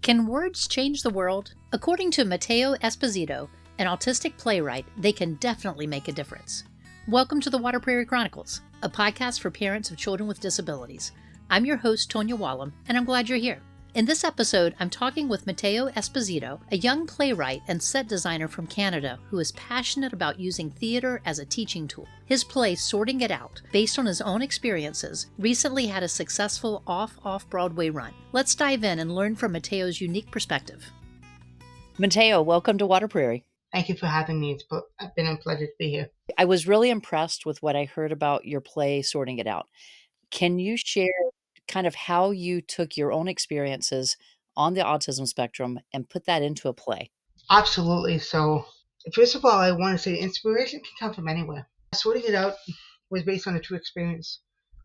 Can words change the world? According to Matteo Esposito, an autistic playwright, they can definitely make a difference. Welcome to the Water Prairie Chronicles, a podcast for parents of children with disabilities. I'm your host, Tonya, and I'm glad you're here. In this episode, I'm talking with Matteo Esposito, a young playwright and set designer from Canada who is passionate about using theater as a teaching tool. His play, Sorting It Out, based on his own experiences, recently had a successful off-Broadway run. Let's dive in and learn from Matteo's unique perspective. Matteo, welcome to Water Prairie. Thank you for having me. It's been a pleasure to be here. I was really impressed with what I heard about your play, Sorting It Out. Can you share kind of how you took your own experiences on the autism spectrum and put that into a play? Absolutely. So, first of all, I want to say inspiration can come from anywhere. Sorting It Out was based on a true experience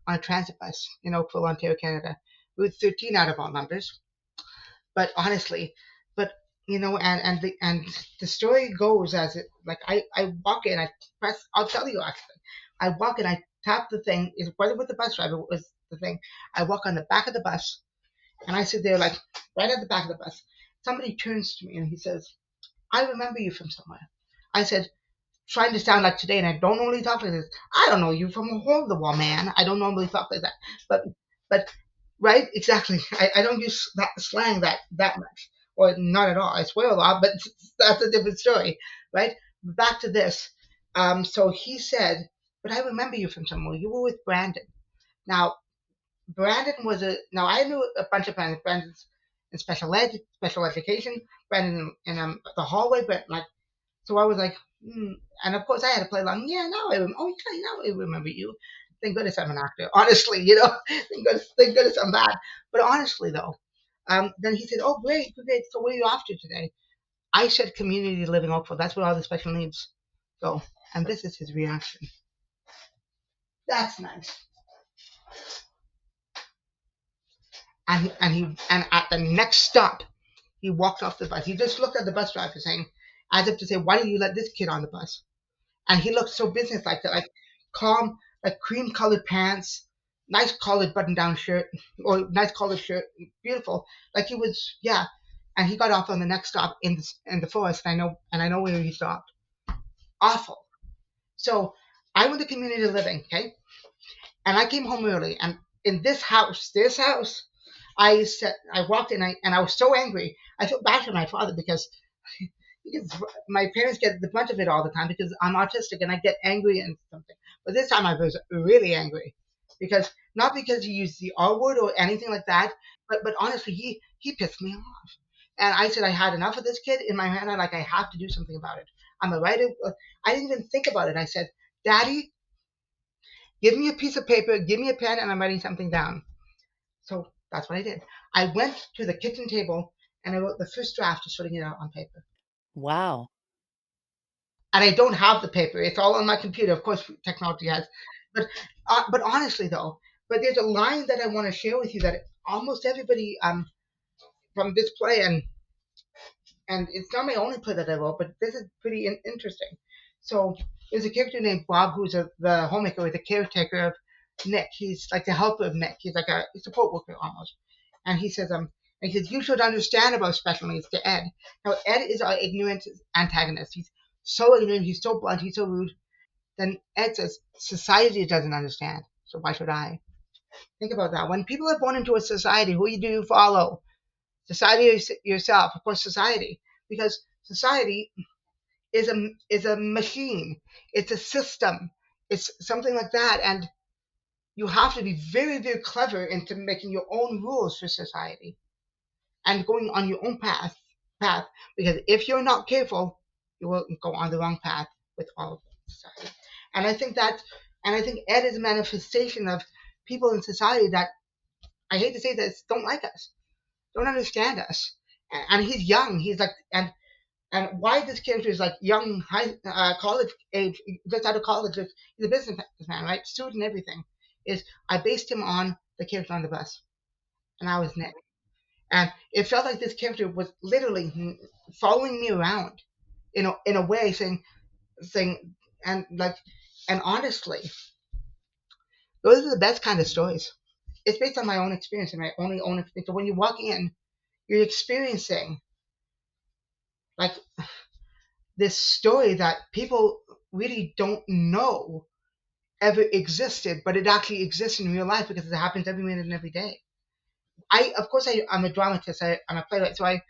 on a transit bus in Oakville, Ontario, Canada. We were 13 out of all numbers. But honestly, and the story goes as it, like, I walk in, I press, I'll tell you actually, I walk in, I tap the thing, whether with the bus driver was the thing, I walk on the back of the bus, and I sit there, like, right at the back of the bus. Somebody turns to me and he says, "I remember you from somewhere." I said, trying to sound like today, and I don't normally talk like this, "I don't know you from a hole in the wall, man. I don't normally talk like that." But right, exactly. I don't use that slang that much, or not at all. I swear a lot, but that's a different story, right? Back to this. So he said, "But I remember you from somewhere. You were with Brandon." Now, Brandon now I knew a bunch of Brandons. Brandon's in special education, Brandon in the hallway, but like, so I was like, and of course I had to play along. Yeah, now I remember. Oh, yeah, now I remember you. Thank goodness I'm an actor. Honestly, thank goodness I'm that. But honestly, though, then he said, "Oh, great. So where are you off to today?" I said, "Community living Oakville. That's where all the special needs go." And this is his reaction. "That's nice." And at the next stop, he walked off the bus. He just looked at the bus driver, saying, as if to say, "Why didn't you let this kid on the bus?" And he looked so businesslike, that, like, calm, like cream-colored pants, nice collared button-down shirt, or nice collared shirt, beautiful. Like he was, yeah. And he got off on the next stop in the forest. And I know where he stopped. Awful. So I went to community living, okay, and I came home early. And in this house, I walked in, and I was so angry. I felt bad for my father because my parents get the brunt of it all the time because I'm autistic and I get angry and something. But this time I was really angry not because he used the R word or anything like that, but honestly, he pissed me off. And I said I had enough of this kid in my hand. I have to do something about it. I'm a writer. I didn't even think about it. I said, "Daddy, give me a piece of paper, give me a pen, and I'm writing something down." So that's what I did. I went to the kitchen table and I wrote the first draft of Sorting It Out on paper. Wow. And I don't have the paper. It's all on my computer. Of course, technology has. But honestly, though, there's a line that I want to share with you that almost everybody from this play, and it's not my only play that I wrote, but this is pretty interesting. So there's a character named Bob who's the homemaker, or the caretaker of Nick. He's like the helper of Nick. He's like a support worker almost. And he says, "You should understand about special needs," to Ed. Now, Ed is our ignorant antagonist. He's so ignorant, he's so blunt, he's so rude. Then Ed says, "Society doesn't understand, so why should I?" Think about that. When people are born into a society, who do you follow? Society or yourself? Of course, society. Because society is a machine. It's a system. It's something like that. And you have to be very, very clever into making your own rules for society and going on your own path. Because if you're not careful, you will go on the wrong path with all of society. And I think Ed is a manifestation of people in society that, I hate to say this, don't like us, don't understand us. And he's young. He's like, and why this character is like young, college age, just out of college. He's a businessman, right? Student, everything. Is I based him on the character on the bus, and I was Nick. And it felt like this character was literally following me around, in a way, saying, and honestly, those are the best kind of stories. It's based on my own experience and my own experience. So when you walk in, you're experiencing like this story that people really don't know ever existed, but it actually exists in real life because it happens every minute and every day. Of course, I'm a dramatist. I'm a playwright, so I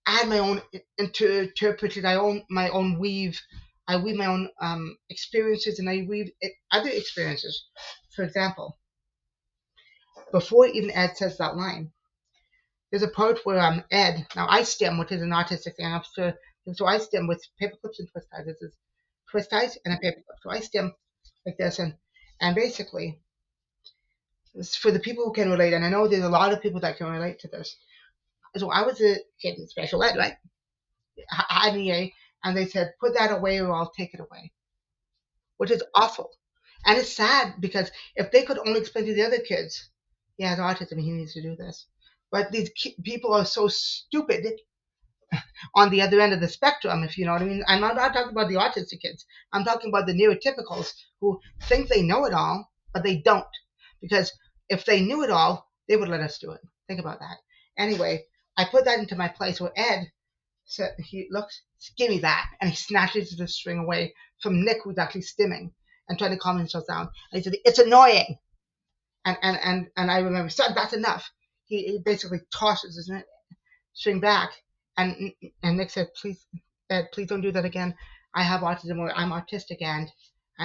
add my own interpreted. I own my own weave. I weave my own experiences, and I weave other experiences. For example, before even Ed says that line, there's a part where Ed. Now I stem, which is an autistic thing. So I stem with paper clips and twist ties. This is twist ties and a paper clip. So I stem like this, and basically, it's for the people who can relate, and I know there's a lot of people that can relate to this. So I was a kid in special ed, right? I had an EA, and they said, put that away or I'll take it away, which is awful. And it's sad because if they could only explain to the other kids, he has autism, he needs to do this. But these people are so stupid on the other end of the spectrum, if you know what I mean. I'm not talking about the autistic kids. I'm talking about the neurotypicals who think they know it all, but they don't. Because if they knew it all, they would let us do it. Think about that. Anyway, I put that into my place where Ed said, he looks, give me that. And he snatches the string away from Nick, who's actually stimming and trying to calm himself down. And he said, it's annoying. And I remember, son, that's enough. He basically tosses his string back. And Nick said, please, Ed, please don't do that again. I have autism, or I'm autistic, and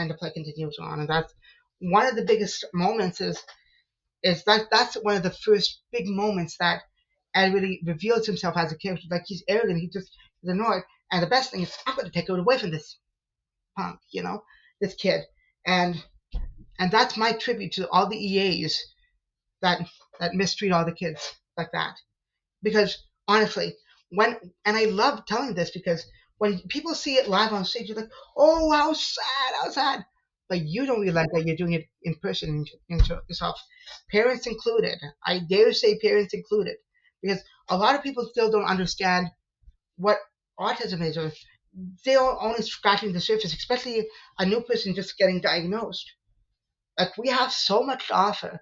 the play continues on. And that's one of the biggest moments is that's one of the first big moments that Ed really reveals himself as a character. Like, he's arrogant, he's annoyed. And the best thing is, I'm going to take it away from this punk, this kid. And that's my tribute to all the EAs that mistreat all the kids like that. Because honestly, and I love telling this because when people see it live on stage, you're like, oh, how sad. But you don't realize that you're doing it in person yourself. Parents included. I dare say parents included. Because a lot of people still don't understand what autism is, or they're only scratching the surface, especially a new person just getting diagnosed. Like, we have so much to offer.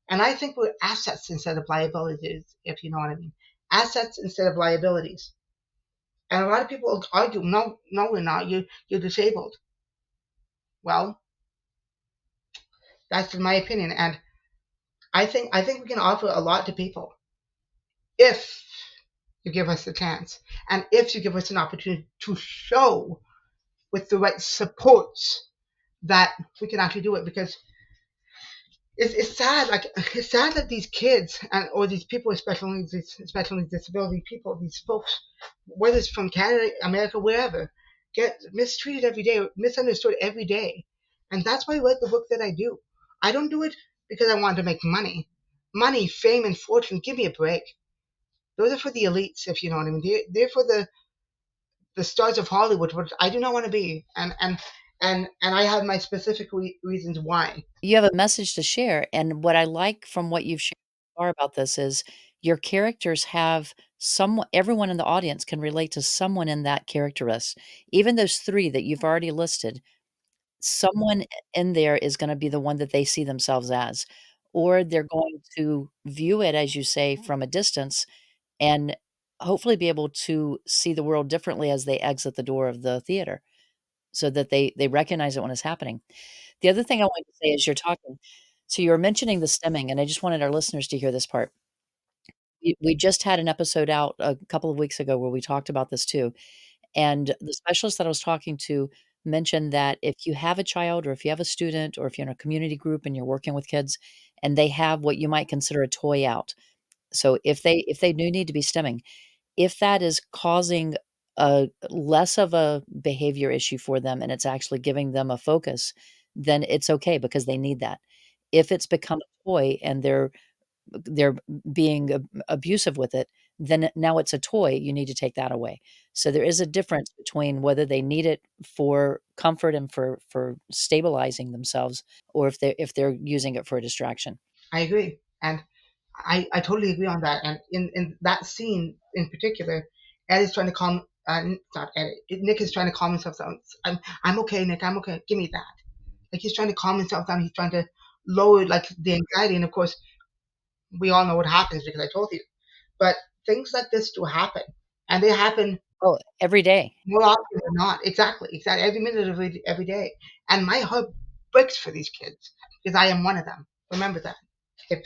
And I think we're assets instead of liabilities, if you know what I mean. Assets instead of liabilities. And a lot of people argue, no, we're not. You're disabled. Well, that's in my opinion. And I think we can offer a lot to people if you give us the chance, and if you give us an opportunity to show with the right supports that we can actually do it. Because it's sad. Like, it's sad that these kids or these people, especially disability people, these folks, whether it's from Canada, America, wherever, get mistreated every day, misunderstood every day. And that's why I write the book that I do. I don't do it because I want to make money, fame, and fortune. Give me a break. Those are for the elites, if you know what I mean. They're for the stars of Hollywood, which I do not want to be. And I have my specific reasons why. You have a message to share, and what I like from what you've shared so far about this is your characters have everyone in the audience can relate to someone in that character list. Even those 3 that you've already listed, someone in there is gonna be the one that they see themselves as, or they're going to view it, as you say, from a distance and hopefully be able to see the world differently as they exit the door of the theater so that they recognize it when it's happening. The other thing I wanted to say as you're talking, so you were mentioning the stemming, and I just wanted our listeners to hear this part. We just had an episode out a couple of weeks ago where we talked about this too, and the specialist that I was talking to mentioned that if you have a child or if you have a student or if you're in a community group and you're working with kids and they have what you might consider a toy out. So if they do need to be stemming, if that is causing a less of a behavior issue for them and it's actually giving them a focus, then it's okay because they need that. If it's become a toy and they're being abusive with it, then now it's a toy, you need to take that away. So there is a difference between whether they need it for comfort and for stabilizing themselves or if they're using it for a distraction. I agree. And I totally agree on that. And in that scene in particular, Ed is trying to calm. Not Ed. Nick is trying to calm himself down. I'm okay, Nick. I'm okay. Give me that. Like, he's trying to calm himself down. He's trying to lower, like, the anxiety. And of course, we all know what happens because I told you. But things like this do happen, and they happen Oh, every day. more often than not. Exactly. Every minute of every day. And my heart breaks for these kids because I am one of them. Remember that. If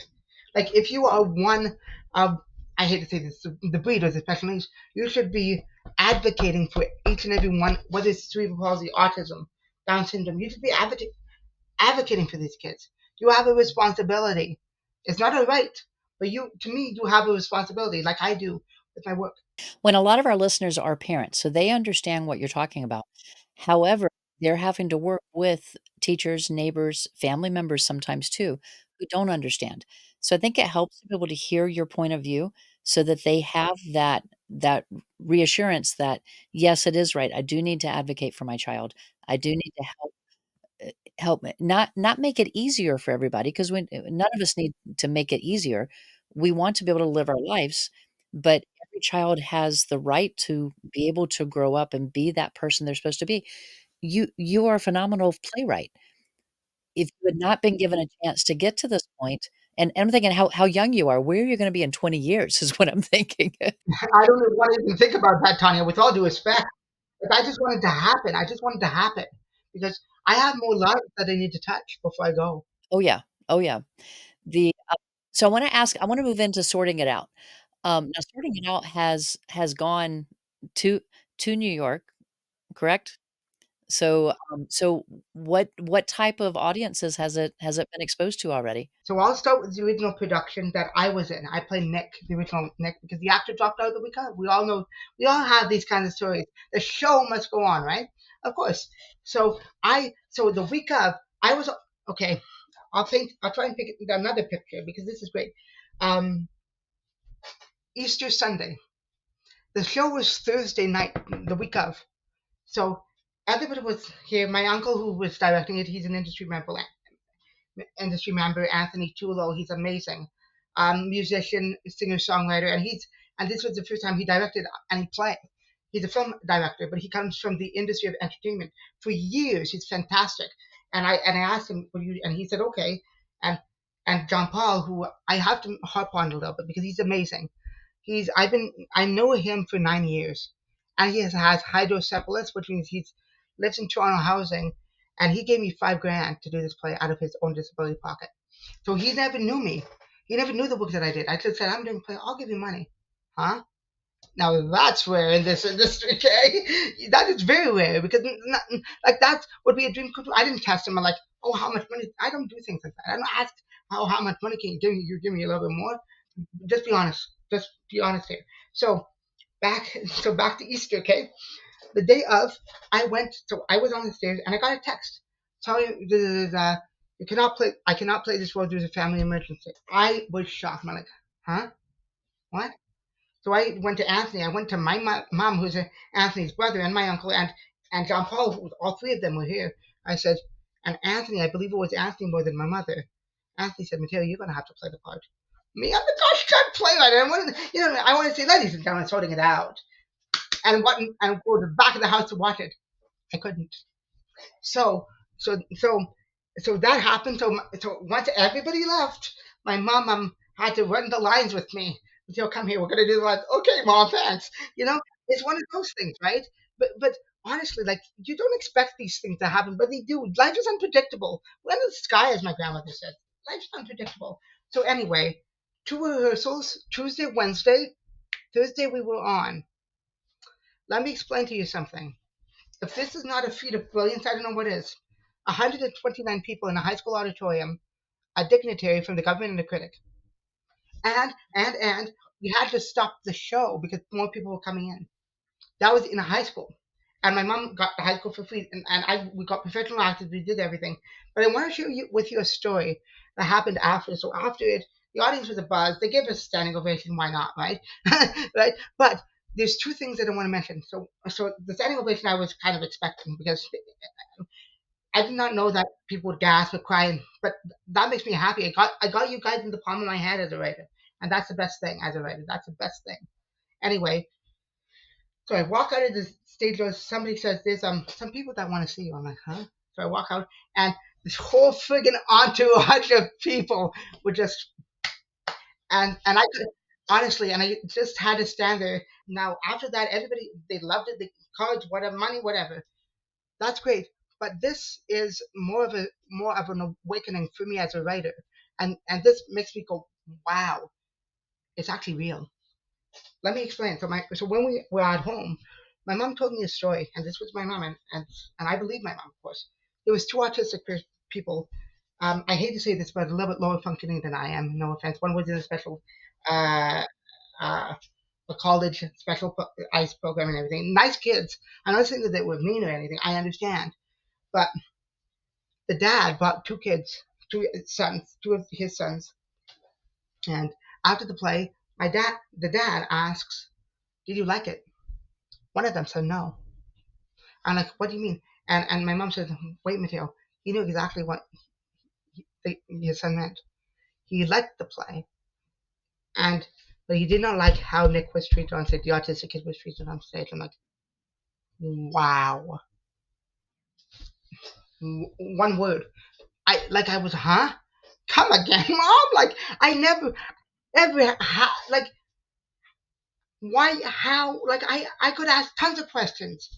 if you are one of, I hate to say this, the breed of the special needs, you should be advocating for each and every one, whether it's cerebral palsy, autism, Down syndrome. You should be advocating for these kids. You have a responsibility. It's not a right, but to me, you have a responsibility, like I do with my work. When a lot of our listeners are parents, so they understand what you're talking about. However, they're having to work with teachers, neighbors, family members sometimes too, who don't understand. So I think it helps to be able to hear your point of view so that they have that reassurance that, yes, it is right. I do need to advocate for my child. I do need to help me not make it easier for everybody, 'cause when none of us need to make it easier. We want to be able to live our lives, but every child has the right to be able to grow up and be that person they're supposed to be. You are a phenomenal playwright. If you had not been given a chance to get to this point, and I'm thinking how young you are, where are you gonna be in 20 years is what I'm thinking. I don't even want to even think about that, Tanya, with all due respect. If I just want it to happen, I just want it to happen because I have more lives that I need to touch before I go. Oh, yeah. Oh, yeah. The, so I wanna move into sorting it out. Now sorting it out has gone to New York, correct? So what type of audiences has it been exposed to already? So I'll start with the original production that I was in. I played Nick, the original Nick, because the actor dropped out of the week of. We all know, we all have these kinds of stories. The show must go on, right? Of course. So the week of, I was, okay, I'll try and pick another picture because this is great. Um, Easter Sunday. The show was Thursday night, the week of. So everybody was here. My uncle, who was directing it, he's an industry member, Anthony Tulo. He's amazing, musician, singer, songwriter, and this was the first time he directed any play. He's a film director, but he comes from the industry of entertainment for years. He's fantastic, and I asked him, and he said okay, and John Paul, who I have to harp on a little bit because he's amazing. I know him for 9 years, and he has hydrocephalus, which means he lives in Toronto housing, and he gave me $5,000 to do this play out of his own disability pocket. So he never knew me. He never knew the work that I did. I just said, I'm doing a play. I'll give you money. Huh? Now that's rare in this industry, okay? That is very rare because like that would be a dream come true. I didn't test him. I'm like, oh, how much money? I don't do things like that. I don't ask, how much money can you give me? You give me a little bit more. Just be honest. Just be honest here. So back to Easter, okay? The day of, I was on the stairs and I got a text telling me you cannot play. I cannot play this role. There's a family emergency. I was shocked. I'm like, huh? What? So I went to Anthony. I went to my mom, who's Anthony's brother, and my uncle, and John Paul. All three of them were here. I said, and Anthony, I believe it was Anthony more than my mother. Anthony said, Matteo, you're gonna have to play the part. Me, I'm the gosh darn playwright. I want to say, ladies and gentlemen, sorting it out, and go to the back of the house to watch it. I couldn't. So so so so that happened. So once everybody left, my mom had to run the lines with me. She'll come here. We're gonna do the lines. Okay, mom, thanks. It's one of those things, right? But honestly, like you don't expect these things to happen, but they do. Life is unpredictable. We're in the sky, as my grandmother said. Life's unpredictable. So anyway, two rehearsals: Tuesday, Wednesday, Thursday. We were on. Let me explain to you something. If this is not a feat of brilliance, I don't know what is. 129 people in a high school auditorium, a dignitary from the government and a critic. And we had to stop the show because more people were coming in. That was in a high school. And my mom got the high school for free, and we got professional actors, we did everything. But I want to share with you a story that happened after. So after it, the audience was abuzz. They gave us a standing ovation. Why not, right? Right? But there's two things that I want to mention. So the standing ovation I was kind of expecting because I did not know that people would gasp or cry, but that makes me happy. I got you guys in the palm of my hand as a writer, and that's the best thing as a writer. That's the best thing. Anyway, so I walk out of the stage door. Somebody says, "There's some people that want to see you." I'm like, "Huh?" So I walk out, and this whole friggin' entourage of people were just and I could. honestly, and I just had to stand there. Now after that, everybody, they loved it. The college, whatever, money, whatever. That's great. But this is more of an awakening for me as a writer, and this makes me go, wow, it's actually real. Let me explain. So when we were at home, my mom told me a story, and this was my mom, and I believe my mom, of course. There was two autistic people. I hate to say this, but a little bit lower functioning than I am. No offense. One was in a special, uh, uh, a college special ICE program and everything. Nice kids. I'm not saying that they were mean or anything. I understand, but the dad brought two kids, two of his sons, and after the play, the dad asks, "Did you like it?" One of them said no. I'm like, "What do you mean?" And my mom said, "Wait, Matteo, he knew exactly what his son meant. He liked the play, and but he did not like how Nick was treated on stage. The autistic kid was treated on stage." I'm like, "Wow." One word. I was, huh? Come again, mom? Like I never ever like why, how, like I could ask tons of questions,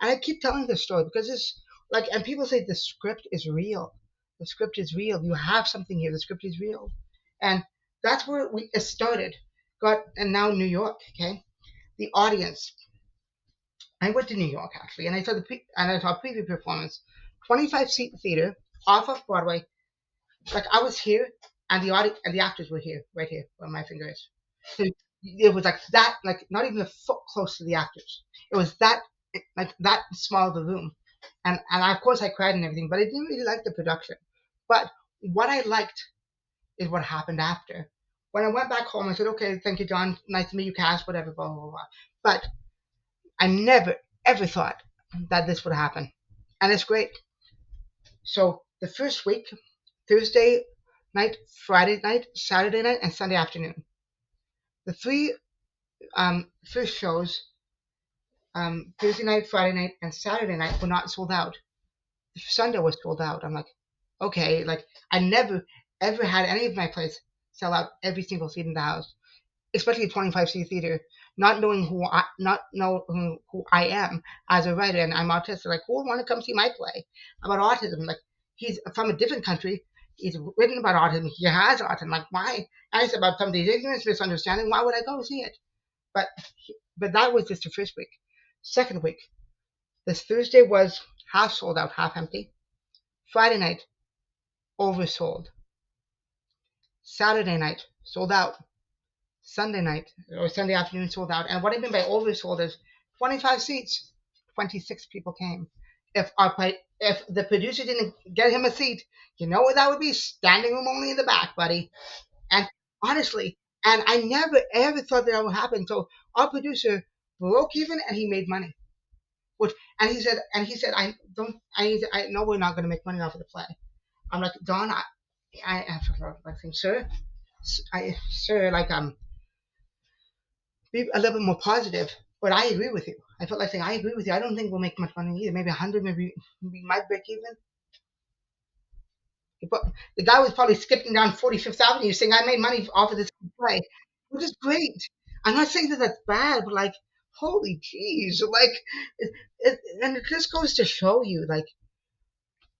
and I keep telling this story because it's like, and people say the script is real. The script is real. You have something here. The script is real, and that's where it started. Got and now New York. Okay, the audience. I went to New York actually, and I saw a preview performance, 25-seat theater off of Broadway. Like I was here, and the actors were here, right here, where my finger is. So it was like that, like not even a foot close to the actors. It was that, like that small of the room, and of course I cried and everything, but I didn't really like the production. But what I liked is what happened after. When I went back home, I said, "Okay, thank you, John. Nice to meet you, cast, whatever, blah blah blah." But I never ever thought that this would happen, and it's great. So the first week, Thursday night, Friday night, Saturday night, and Sunday afternoon. The three first shows, Thursday night, Friday night, and Saturday night, were not sold out. Sunday was sold out. I'm like, okay, like I never ever had any of my plays sell out every single seat in the house, especially a 25-seat theater. Not knowing not know who I am as a writer, and I'm autistic. Like, who would want to come see my play about autism? Like, he's from a different country. He's written about autism. He has autism. Like, why? And it's about somebody's ignorance, misunderstanding. Why would I go see it? But but that was just the first week. Second week, this Thursday was half sold out, half empty. Friday night, oversold. Saturday night, sold out. Sunday night or Sunday afternoon, sold out. And what I mean by oversold is 25 seats, 26 people came. If the producer didn't get him a seat, you know what that would be? Standing room only in the back, buddy. And honestly, and I never ever thought that would happen. So our producer broke even and he made money. Which and he said, I don't, I know we're not going to make money off of the play. I'm like, Don, I forgot my thing, sir. Sir, like be a little bit more positive. But I agree with you. I felt like saying, I agree with you. I don't think we'll make much money either. Maybe 100, maybe we might break even. But the guy was probably skipping down 45th Avenue saying, I made money off of this play, which is great. I'm not saying that that's bad, but like, holy jeez. Like, and it just goes to show you, like,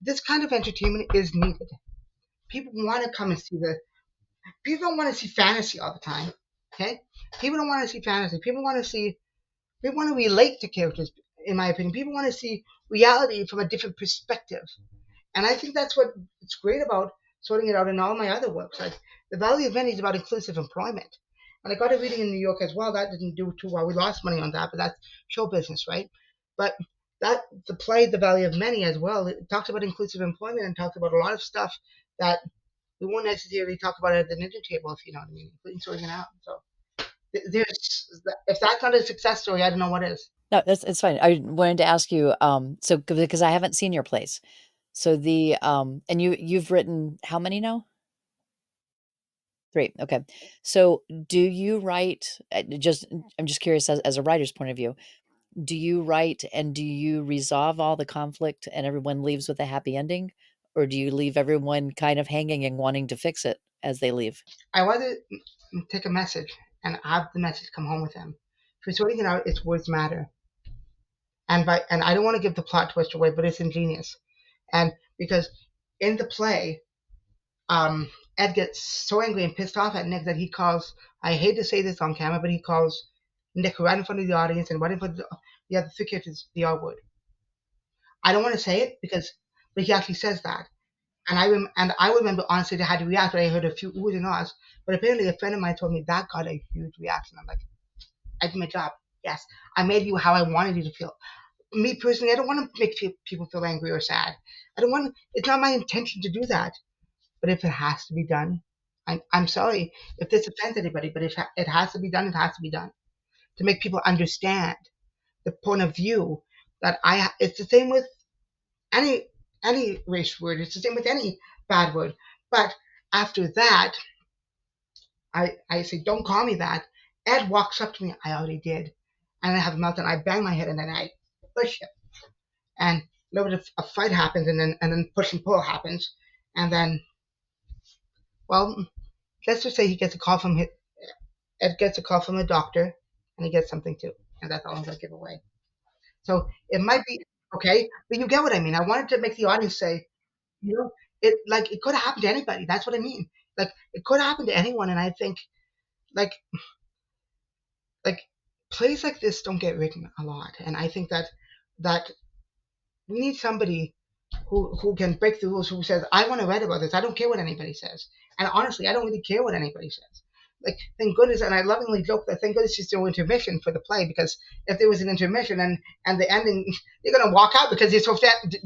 this kind of entertainment is needed. People want to come and see people don't want to see fantasy all the time. Okay? People don't want to see fantasy. They want to relate to characters, in my opinion. People want to see reality from a different perspective. And I think that's what it's great about sorting it out in all my other works. Like The Valley of Many is about inclusive employment. And I got a reading in New York as well. That didn't do too well. We lost money on that, but that's show business, right? But that the play The Valley of Many as well, it talks about inclusive employment and talks about a lot of stuff that we won't necessarily talk about at the dinner table, if you know what I mean, including sorting it out. So there's if that's not a success story, I don't know what is. No, that's it's fine. I wanted to ask you, so because I haven't seen your plays. So and you've written how many now? 3. Okay. So do you write, I'm just curious as a writer's point of view, do you write and do you resolve all the conflict and everyone leaves with a happy ending? Or do you leave everyone kind of hanging and wanting to fix it as they leave? I want to take a message and have the message come home with them. For sorting it out, its words matter. And I don't want to give the plot twist away, but it's ingenious. And because in the play, Ed gets so angry and pissed off at Nick that he calls, I hate to say this on camera, but he calls Nick right in front of the audience and right in front of the other three characters the R word. I don't want to say it because, but he actually says that. And I remember honestly I had to react when I heard a few oohs and ahs, but apparently a friend of mine told me that got a huge reaction. I'm like, I did my job. Yes, I made you how I wanted you to feel. Me personally, I don't want to make people feel angry or sad. I don't want. It's not my intention to do that. But if it has to be done, I'm sorry if this offends anybody. But if it has to be done, it has to be done to make people understand the point of view that I. It's the same with any any race word. It's the same with any bad word. But after that, I say, don't call me that. Ed walks up to me. I already did, and I have a meltdown. I bang my head, and then I push him, and a little bit of a fight happens, and then push and pull happens, and then well, let's just say he gets a call from Ed gets a call from a doctor, and he gets something too, and that's all I'm gonna give away. So it might be okay, but you get what I mean. I wanted to make the audience say, you know, it could happen to anybody. That's what I mean. Like it could happen to anyone, and I think like like plays like this don't get written a lot, and I think that we need somebody who can break the rules, who says, I want to write about this. I don't care what anybody says. And honestly, I don't really care what anybody says. Like, thank goodness, and I lovingly joke that thank goodness there's no intermission for the play, because if there was an intermission and the ending, you're going to walk out because you're so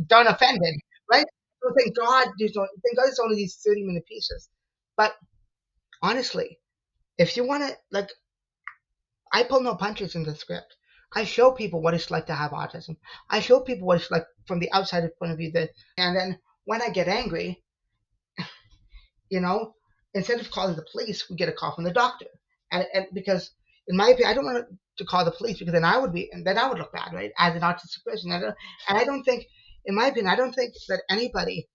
darn offended, right? So thank God it's only these 30-minute pieces. But honestly, if you want to, like, I pull no punches in the script. I show people what it's like to have autism. I show people what it's like from the outside point of view. And then when I get angry, you know, instead of calling the police, we get a call from the doctor. And because, in my opinion, I don't want to call the police because then I would look bad, right, as an autistic person. And I don't think, in my opinion, I don't think that anybody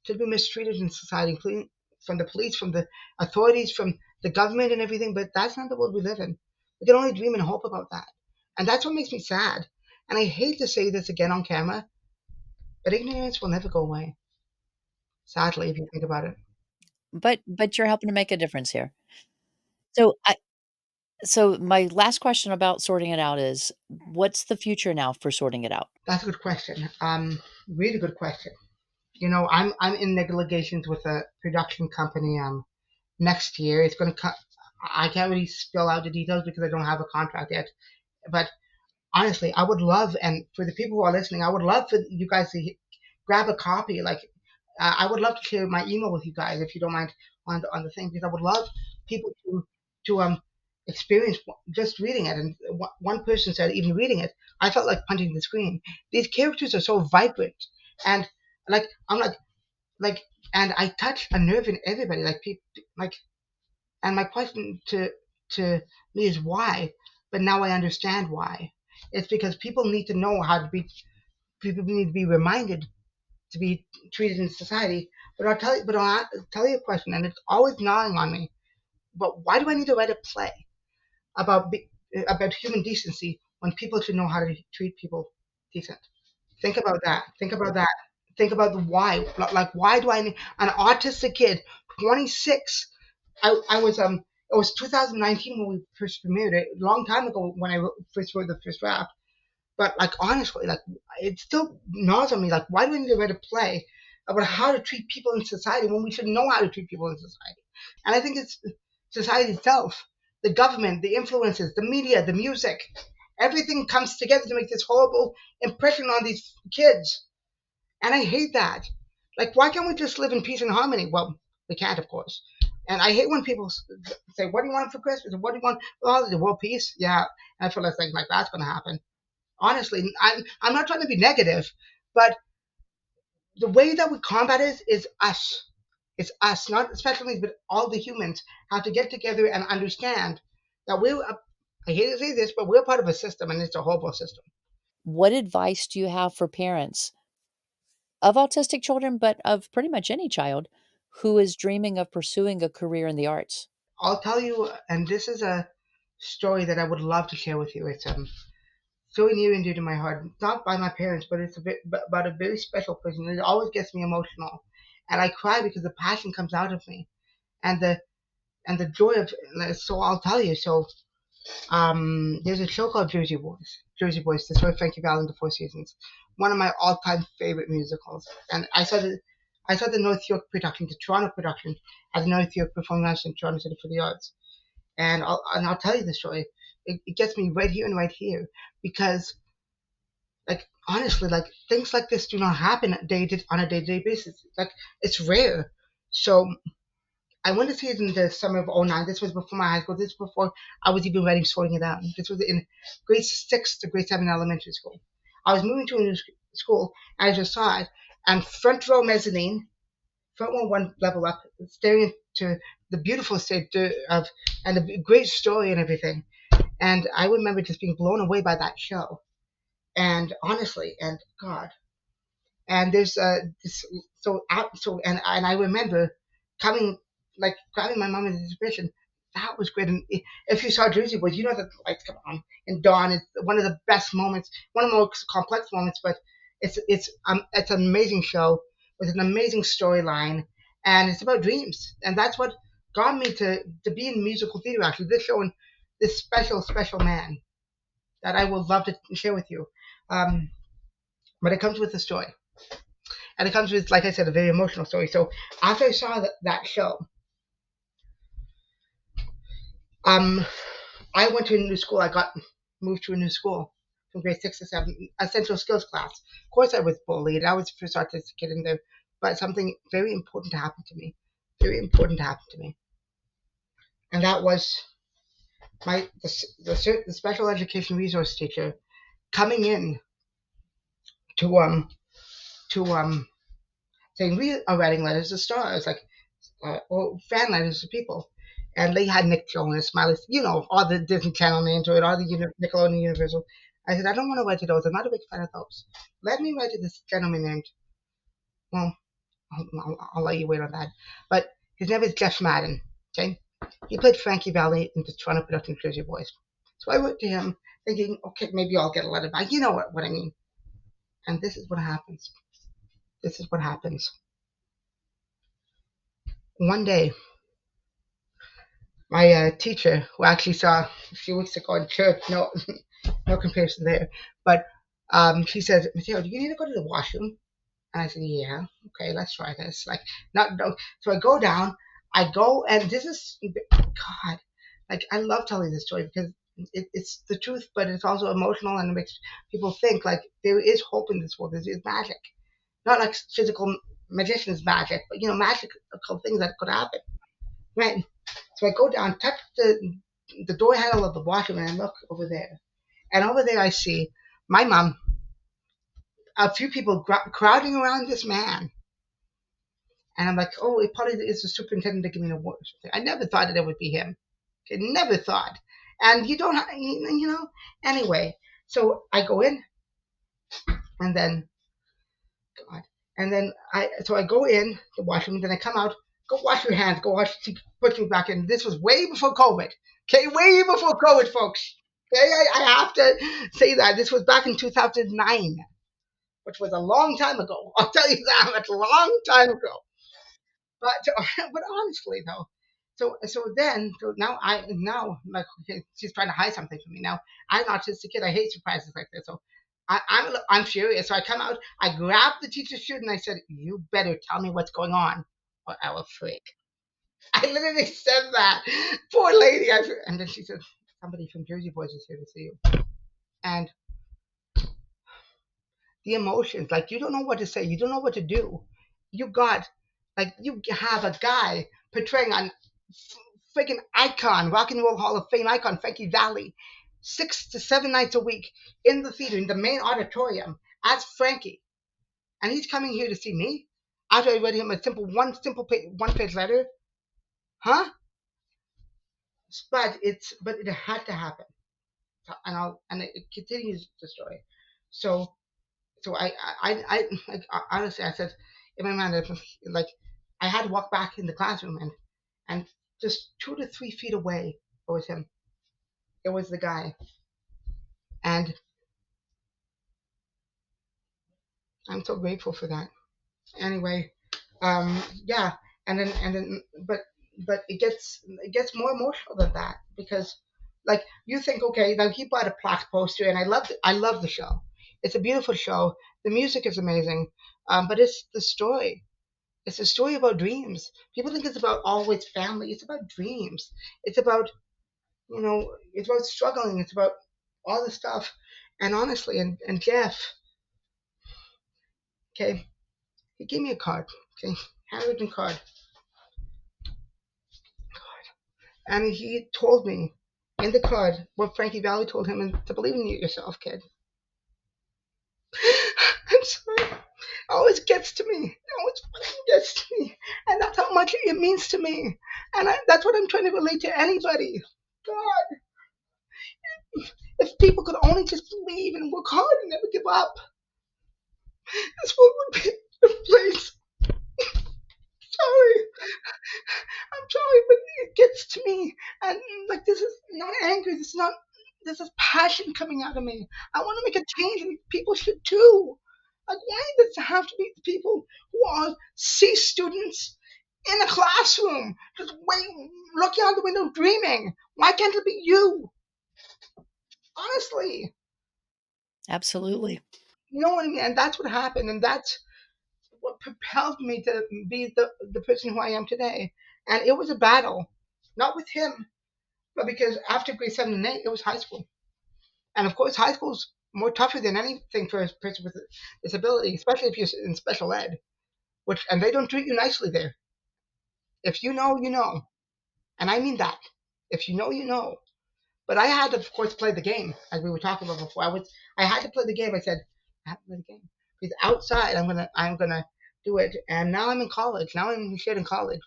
should be mistreated in society, including from the police, from the authorities, from the government and everything. But that's not the world we live in. We can only dream and hope about that. And that's what makes me sad. And I hate to say this again on camera, but ignorance will never go away. Sadly, if you think about it. But you're helping to make a difference here. So I so my last question about sorting it out is, what's the future now for sorting it out? That's a good question. Really good question. I'm in negotiations with a production company. Next year it's going to cut. I can't really spill out the details because I don't have a contract yet. But honestly, I would love, and for the people who are listening, I would love for you guys to grab a copy. Like, I would love to share my email with you guys if you don't mind on the thing, because I would love people to experience just reading it. And one person said, even reading it, I felt like punching the screen. These characters are so vibrant, and like I'm like, and I touch a nerve in everybody. Like people, like, and my question to me is why? But now I understand why. It's because people need to know how to be. People need to be reminded to be treated in society. I'll tell you a question, and it's always gnawing on me. But why do I need to write a play about about human decency when people should know how to treat people decent? Think about that. Think about that. Think about the why. Like, why do I need an autistic kid, 26? I was It was 2019 when we first premiered it, a long time ago when first wrote the first draft. But like honestly, like it still gnaws on me. Like, why do we need to write a play about how to treat people in society when we should know how to treat people in society? And I think it's society itself, the government, the influences, the media, the music, everything comes together to make this horrible impression on these kids. And I hate that. Like, why can't we just live in peace and harmony? Well, we can't, of course. And I hate when people say, "What do you want for Christmas?" Or, "What do you want?" Well, the world peace. Yeah, and I feel like that's going to happen. Honestly, I'm not trying to be negative, but the way that we combat it is us. It's us, not special but all the humans have to get together and understand that I hate to say this, but we're part of a system, and it's a horrible system. What advice do you have for parents of autistic children, but of pretty much any child who is dreaming of pursuing a career in the arts? I'll tell you, and this is a story that I would love to share with you. It's so near and dear to my heart. Not by my parents, but it's about a very special person. It always gets me emotional, and I cry because the passion comes out of me, and the joy of. So I'll tell you. So there's a show called Jersey Boys. Jersey Boys, the story of Frankie Valli and the Four Seasons. One of my all-time favorite musicals, and I saw the North York production, the Toronto production, at the North York Performing Arts in Toronto Center for the Arts. And I'll tell you the story. It gets me right here and right here because, like, honestly, like, things like this do not happen on a day-to-day basis. Like, it's rare. So I went to see it in the summer of '09. This was before my high school. This was before I was even writing Sorting It Out. This was in grade 6 to grade 7 elementary school. I was moving to a new school, and I just saw it. And front row mezzanine, front row one level up, staring into the beautiful state of, and the great story and everything. And I remember just being blown away by that show. And honestly, and God, and there's this and I remember coming, like, grabbing my mom in anticipation. That was great. And if you saw Jersey Boys, you know that the lights come on and dawn. It's one of the best moments, one of the most complex moments, but it's an amazing show with an amazing storyline, and it's about dreams, and that's what got me to be in musical theater. Actually, this show and this special man that I would love to share with you. Um, but it comes with a story. And it comes with, like I said, a very emotional story. So after I saw that show, um, I went to a new school. I got moved to a new school from grade 6 to 7, essential skills class. Of course, I was bullied. I was the first autistic kid in there, but something very important to happen to me. Very important to happen to me, and that was the special education resource teacher coming in to saying we are writing letters to stars, like, or fan letters to people. And they had Nick Jonas, Smiley, all the Disney Channel names or all the Nickelodeon Universal. I said, I don't want to write to those. I'm not a big fan of those. Let me write to this gentleman named, well, I'll let you wait on that. But his name is Jeff Madden. Okay, he played Frankie Valli in the Toronto production Jersey Boys. So I wrote to him, thinking, okay, maybe I'll get a letter back. You know what I mean. And this is what happens. This is what happens. One day, my teacher, who I actually saw a few weeks ago in church, no, no comparison there, but she said, Matteo, do you need to go to the washroom? And I said, yeah, okay, let's try this. Like, not, no. So I go down, and this is, God, like, I love telling this story because it's the truth, but it's also emotional, and it makes people think, like, there is hope in this world. There is magic. Not like physical magician's magic, but, magical things that could happen. Right. So I go down, touch the door handle of the washroom, and I look over there. And over there I see my mom, a few people crowding around this man. And I'm like, oh, it probably is the superintendent to give me an award or something. I never thought that it would be him. I never thought. And you don't, anyway. So I go in, and then, God. And then I go in the washroom, then I come out, go wash your hands, go wash, she puts me back in. This was way before COVID. Okay, way before COVID, folks. Okay, I have to say that. This was back in 2009, which was a long time ago. I'll tell you that much, a long time ago. But but honestly though, so now like, okay, she's trying to hide something from me. Now I'm not just a kid. I hate surprises like this. So I'm furious. So I come out. I grab the teacher's shirt and I said, "You better tell me what's going on, or I will freak." I literally said that. Poor lady. And then she said, "Somebody from Jersey Boys is here to see you." And the emotions, like, you don't know what to say. You don't know what to do. You got, you have a guy portraying a freaking icon, Rock and Roll Hall of Fame icon, Frankie Valli, 6 to 7 nights a week in the theater, in the main auditorium, as Frankie. And he's coming here to see me after I read him a one-page letter. Huh? But it had to happen. And it continues the story. So like, honestly, I said in my mind, like, I had to walk back in the classroom and just 2 to 3 feet away, it was him. It was the guy. And I'm so grateful for that. Anyway, yeah, but it gets more emotional than that, because like you think, okay, now he bought a plaque poster, and I love the show. It's a beautiful show. The music is amazing, but it's the story. It's a story about dreams. People think it's about always family. It's about dreams. It's about, it's about struggling. It's about all this stuff. And honestly, and Jeff, okay, he gave me a card, okay, handwritten card, and he told me in the card what Frankie Valli told him, and to believe in yourself, kid. I'm sorry. It always gets to me. It always fucking gets to me, and that's how much it means to me. And that's what I'm trying to relate to anybody. God, if people could only just believe and work hard and never give up, this world would be a place. Sorry. I'm sorry, but it gets to me. And like, this is not anger. This is passion coming out of me. I want to make a change, and people should too. Like, why does it have to be the people who are C students in a classroom, just looking out the window dreaming? Why can't it be you? Honestly. Absolutely. You know what I mean? And that's what happened, and that's what propelled me to be the person who I am today. And it was a battle, not with him, but because after grade 7 and 8, it was high school. And of course, high school's more tougher than anything for a person with a disability, especially if you're in special ed, and they don't treat you nicely there. If you know, you know. And I mean that. If you know, you know. But I had to, of course, play the game, as we were talking about before. I had to play the game. I said, I have to play the game. Because outside, I'm gonna do it. And now I'm in college. Now I'm in college,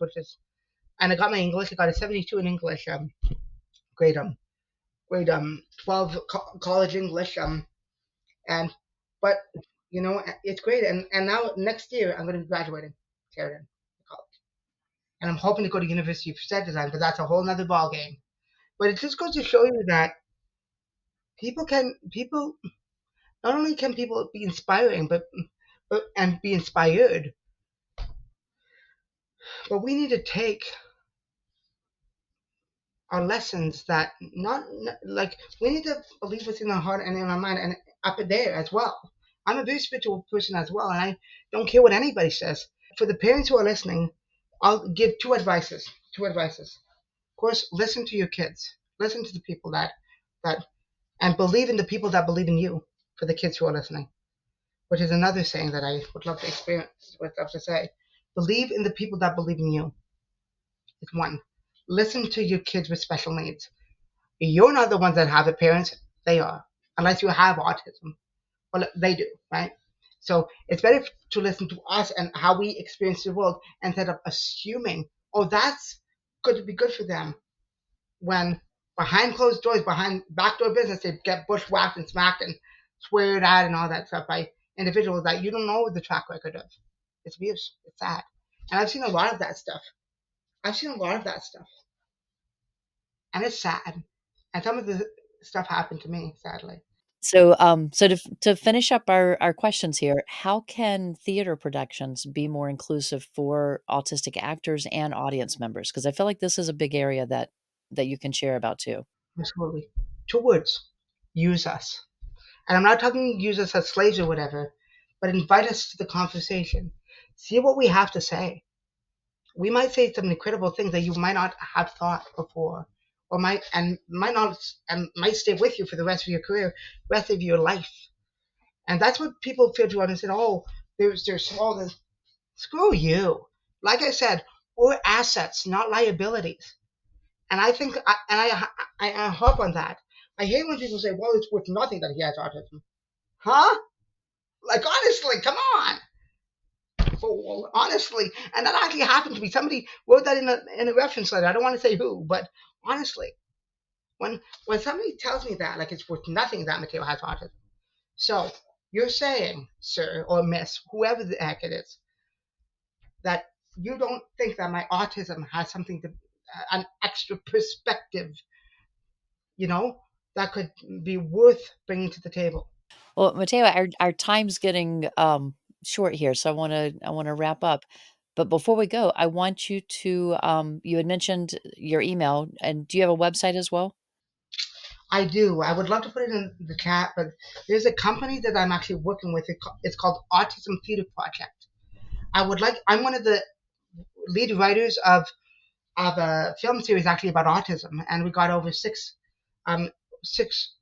and I got my English. I got a 72 in English, grade 12 college English, and but it's great. And now next year I'm going to be graduating Sheridan College, and I'm hoping to go to University of Set Design, but that's a whole nother ball game. But it just goes to show you that people not only can people be inspiring, but and be inspired, but we need to take our lessons that not like we need to believe what's in our heart and in our mind and up there as well. I'm a very spiritual person as well, and I don't care what anybody says. For the parents who are listening, I'll give two advices. Two advices. Of course, listen to your kids. Listen to the people that and believe in the people that believe in you. For the kids who are listening, which is another saying that I would love to experience. Would love to say, believe in the people that believe in you. It's one. Listen to your kids with special needs. You're not the ones that have it, parents. They are, unless you have autism. Well, they do, right? So it's better to listen to us and how we experience the world instead of assuming, oh, that's going to be good for them, when behind closed doors, behind backdoor business, they get bushwhacked and smacked and sweared at and all that stuff by individuals that you don't know the track record of. It's abuse. It's sad. And I've seen a lot of that stuff. And it's sad. And some of the stuff happened to me, sadly. So, to finish up our questions here, how can theater productions be more inclusive for autistic actors and audience members? Because I feel like this is a big area that you can share about too. Absolutely. Two words. Use us. And I'm not talking use us as slaves or whatever, but invite us to the conversation. See what we have to say. We might say some incredible things that you might not have thought before, or might stay with you for the rest of your career, rest of your life. And that's what people feel to understand. Oh, they're small. Screw you. Like I said, we're assets, not liabilities. And I think, I harp on that. I hate when people say, "Well, it's worth nothing that he has autism." Huh? Like, honestly, come on. Well, honestly, and that actually happened to me. Somebody wrote that in a reference letter. I don't want to say who, but honestly, when somebody tells me that, like, it's worth nothing that Matteo has autism. So you're saying, sir or miss, whoever the heck it is, that you don't think that my autism has something to an extra perspective, that could be worth bringing to the table. Well, Matteo, our time's getting short here, so I want to wrap up. But before we go, I want you to you had mentioned your email, and do you have a website as well? I do. I would love to put it in the chat, but there's a company that I'm actually working with. It's called Autism Theater Project. I'm one of the lead writers of a film series actually about autism, and we got over um, six,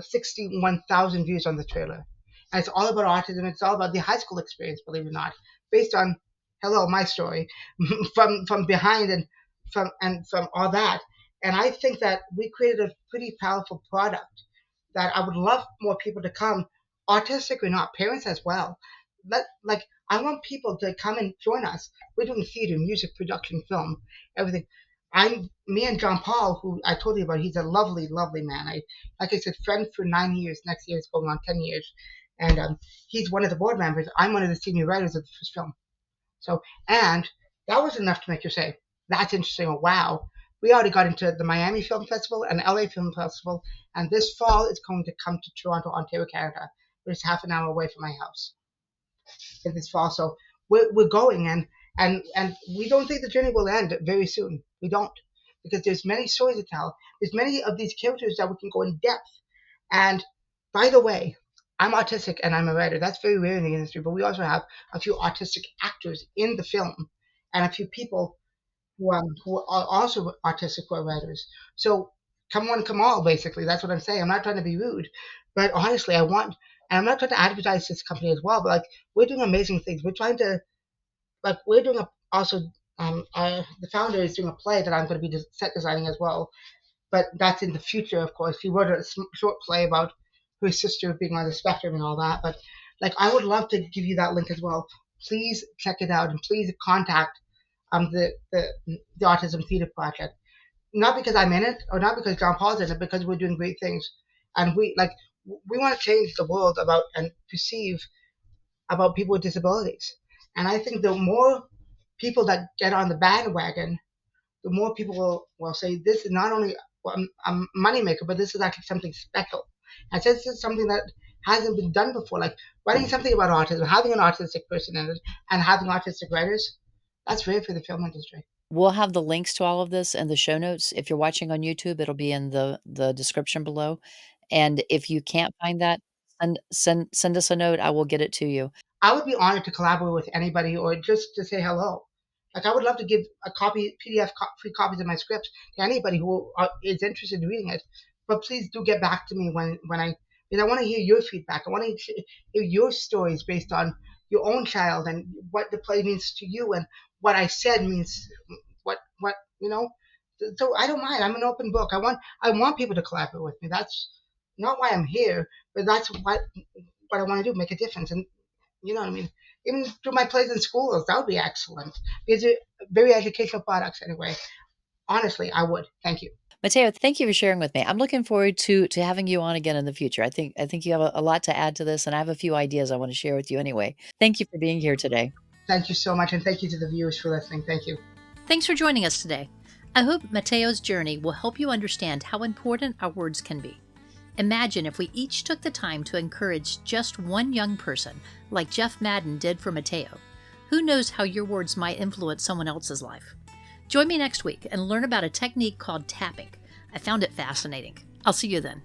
61,000 views on the trailer. And it's all about autism. It's all about the high school experience, believe it or not, based on, hello, my story, from behind and from all that. And I think that we created a pretty powerful product that I would love more people to come, autistic or not, parents as well. I want people to come and join us. We're doing theater, music, production, film, everything. Me and John Paul, who I told you about. He's a lovely, lovely man. Like I said, friend for 9 years. Next year is going on 10 years, and he's one of the board members. I'm one of the senior writers of the first film. So, and that was enough to make you say, "That's interesting." Or wow, we already got into the Miami Film Festival and LA Film Festival, and this fall it's going to come to Toronto, Ontario, Canada, which is half an hour away from my house in this fall. So we're going, and we don't think the journey will end very soon. We don't, because there's many stories to tell. There's many of these characters that we can go in depth. And by the way, I'm autistic and I'm a writer. That's very rare in the industry, but we also have a few autistic actors in the film and a few people who are also autistic who are writers. So come one, come all, basically. That's what I'm saying. I'm not trying to be rude, but honestly, and I'm not trying to advertise this company as well, but like we're doing amazing things. We're trying to, like, we're doing the founder is doing a play that I'm going to be set designing as well, but that's in the future, of course. He wrote a short play about her sister being on the spectrum and all that, but like I would love to give you that link as well. Please check it out and please contact the Autism Theater Project. Not because I'm in it or not because John Paul's in it, because we're doing great things, and we want to change the world about and perceive about people with disabilities. And I think the more people that get on the bandwagon, the more people will say this is not only a moneymaker, but this is actually something special. And since this is something that hasn't been done before, like writing something about autism, having an autistic person in it, and having autistic writers, that's rare for the film industry. We'll have the links to all of this in the show notes. If you're watching on YouTube, it'll be in the description below. And if you can't find that, send us a note. I will get it to you. I would be honored to collaborate with anybody or just to say hello. Like I would love to give a copy, PDF, free copies of my script to anybody who is interested in reading it. But please do get back to me because I want to hear your feedback. I want to hear your stories based on your own child and what the play means to you and what I said means what you know. So I don't mind. I'm an open book. I want people to collaborate with me. That's not why I'm here, but that's what I want to do, make a difference. And you know what I mean? Even through my plays in schools, that would be excellent. Because they're very educational products anyway. Honestly, I would. Thank you. Matteo, thank you for sharing with me. I'm looking forward to having you on again in the future. I think you have a lot to add to this, and I have a few ideas I want to share with you anyway. Thank you for being here today. Thank you so much, and thank you to the viewers for listening. Thank you. Thanks for joining us today. I hope Matteo's journey will help you understand how important our words can be. Imagine if we each took the time to encourage just one young person, like Jeff Madden did for Matteo. Who knows how your words might influence someone else's life? Join me next week and learn about a technique called tapping. I found it fascinating. I'll see you then.